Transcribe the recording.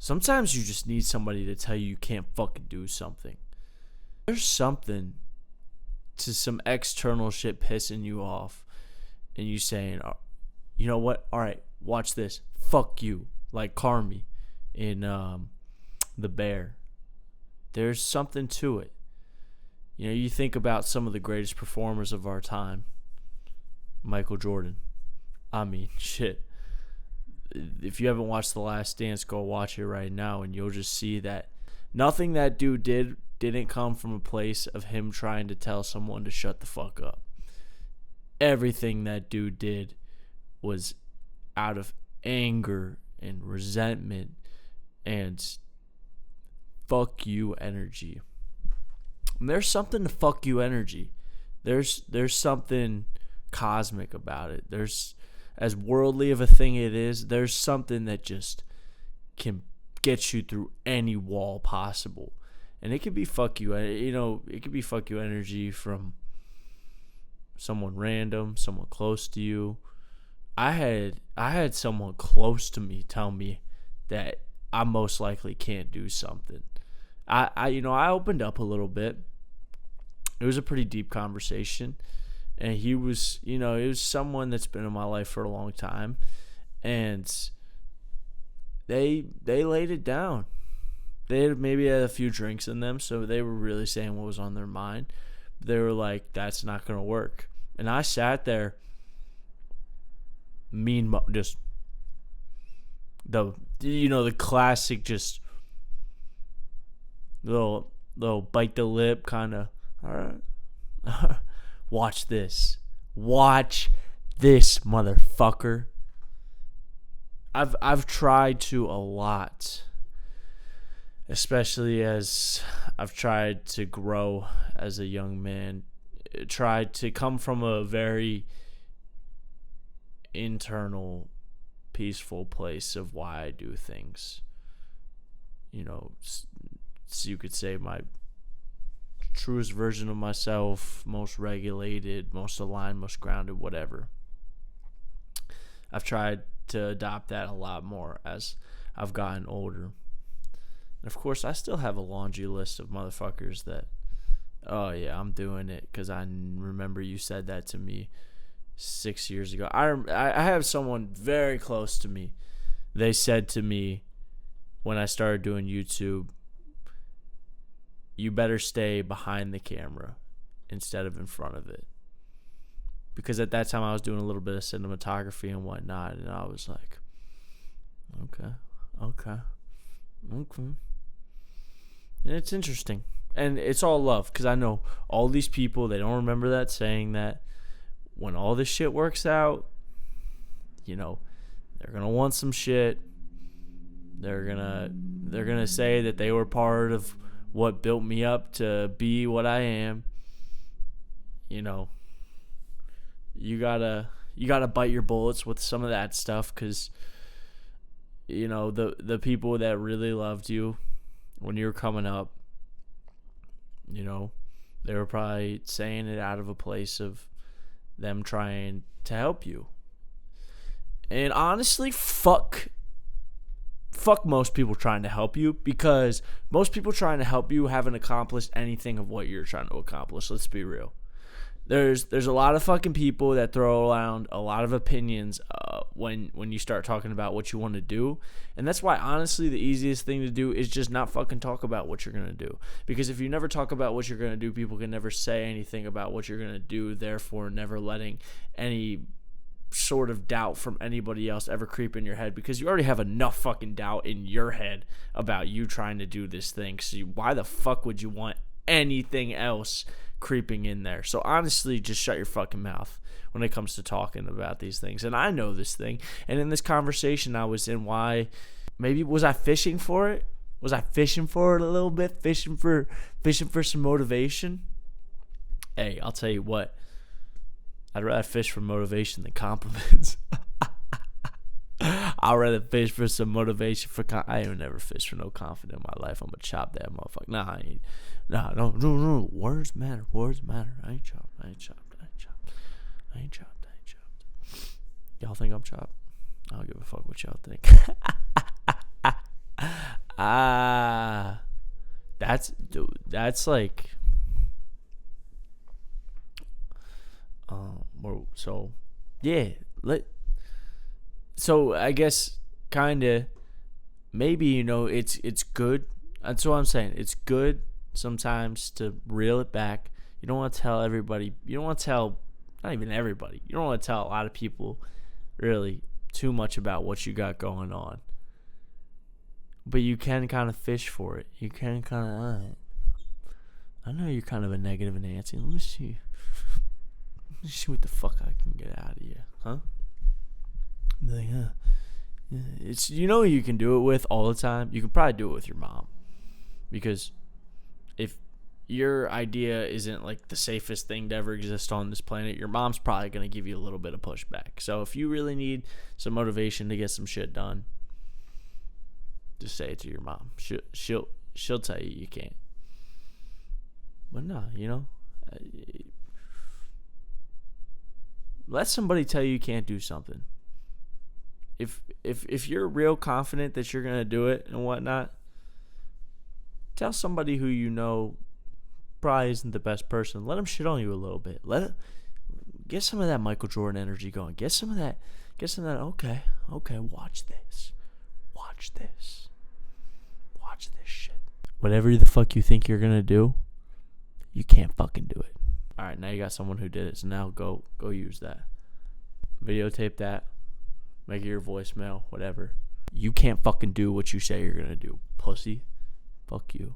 Sometimes you just need somebody to tell you can't fucking do something. There's something to some external shit pissing you off and you saying, "Oh, you know what? All right, watch this. Fuck you." Like Carmi in The Bear. There's something to it. You know, you think about some of the greatest performers of our time. Michael Jordan. I mean, shit. If you haven't watched The Last Dance, go watch it right now and you'll just see that nothing that dude didn't come from a place of him trying to tell someone to shut the fuck up. Everything that dude did was out of anger and resentment and fuck you energy. And there's something to fuck you energy. There's something cosmic about it. There's, as worldly of a thing it is, there's something that just can get you through any wall possible. And it could be fuck you, it could be fuck you energy from someone random, someone close to you. I had someone close to me tell me that I most likely can't do something. I opened up a little bit. It was a pretty deep conversation. And he was, it was someone that's been in my life for a long time. And they laid it down. They had maybe had a few drinks in them, so they were really saying what was on their mind. They were like, that's not going to work. And I sat there, just the classic, just little bite the lip kind of, all right. Watch this, motherfucker. I've tried to a lot, especially as I've tried to grow as a young man. Tried to come from a very internal, peaceful place of why I do things. So you could say my truest version of myself, most regulated, most aligned, most grounded, whatever. I've tried to adopt that a lot more as I've gotten older. And of course, I still have a laundry list of motherfuckers that, oh yeah, I'm doing it because I remember you said that to me 6 years ago. I have someone very close to me. They said to me when I started doing YouTube, you better stay behind the camera instead of in front of it. Because at that time I was doing a little bit of cinematography and whatnot, and I was like, okay. And it's interesting. And it's all love, because I know all these people, they don't remember that saying that when all this shit works out, they're going to want some shit. They're gonna say that they were part of what built me up to be what I am. You gotta bite your bullets with some of that stuff, because the people that really loved you when you were coming up, they were probably saying it out of a place of them trying to help you. And honestly, fuck most people trying to help you, because most people trying to help you haven't accomplished anything of what you're trying to accomplish. Let's be real. There's a lot of fucking people that throw around a lot of opinions when you start talking about what you want to do. And that's why, honestly, the easiest thing to do is just not fucking talk about what you're going to do. Because if you never talk about what you're going to do, people can never say anything about what you're going to do, therefore never letting any sort of doubt from anybody else ever creep in your head, because you already have enough fucking doubt in your head about you trying to do this thing. So why the fuck would you want anything else creeping in there? So honestly, just shut your fucking mouth when it comes to talking about these things. And I know this thing, and in this conversation I was in, was I fishing for it? Was I fishing for it a little bit? Fishing for some motivation? Hey, I'll tell you what, I'd rather fish for motivation than compliments. I'd rather fish for some motivation I ain't never fished for no confidence in my life. I'm gonna chop that motherfucker. Nah, I ain't. Nah, no. Words matter. I ain't chopped. Y'all think I'm chopped? I don't give a fuck what y'all think. Ah, that's like, so, yeah. So I guess kind of maybe it's good. That's what I'm saying. It's good sometimes to reel it back. You don't want to tell everybody. You don't want to tell not even everybody. You don't want to tell a lot of people really too much about what you got going on. But you can kind of fish for it. You can kind of. I know you're kind of a negative Nancy. Let me see. Let me see what the fuck I can get out of you, huh? Like, it's you can do it with all the time. You can probably do it with your mom, because if your idea isn't like the safest thing to ever exist on this planet, your mom's probably gonna give you a little bit of pushback. So if you really need some motivation to get some shit done, just say it to your mom. She'll tell you can't. But no, let somebody tell you can't do something. If you're real confident that you're gonna do it and whatnot, tell somebody who probably isn't the best person. Let them shit on you a little bit. Get some of that Michael Jordan energy going. Get some of that. Okay. Watch this. Watch this shit. Whatever the fuck you think you're gonna do, you can't fucking do it. All right, now you got someone who did it. So now go use that. Videotape that. Make it your voicemail, whatever. You can't fucking do what you say you're gonna do, pussy. Fuck you.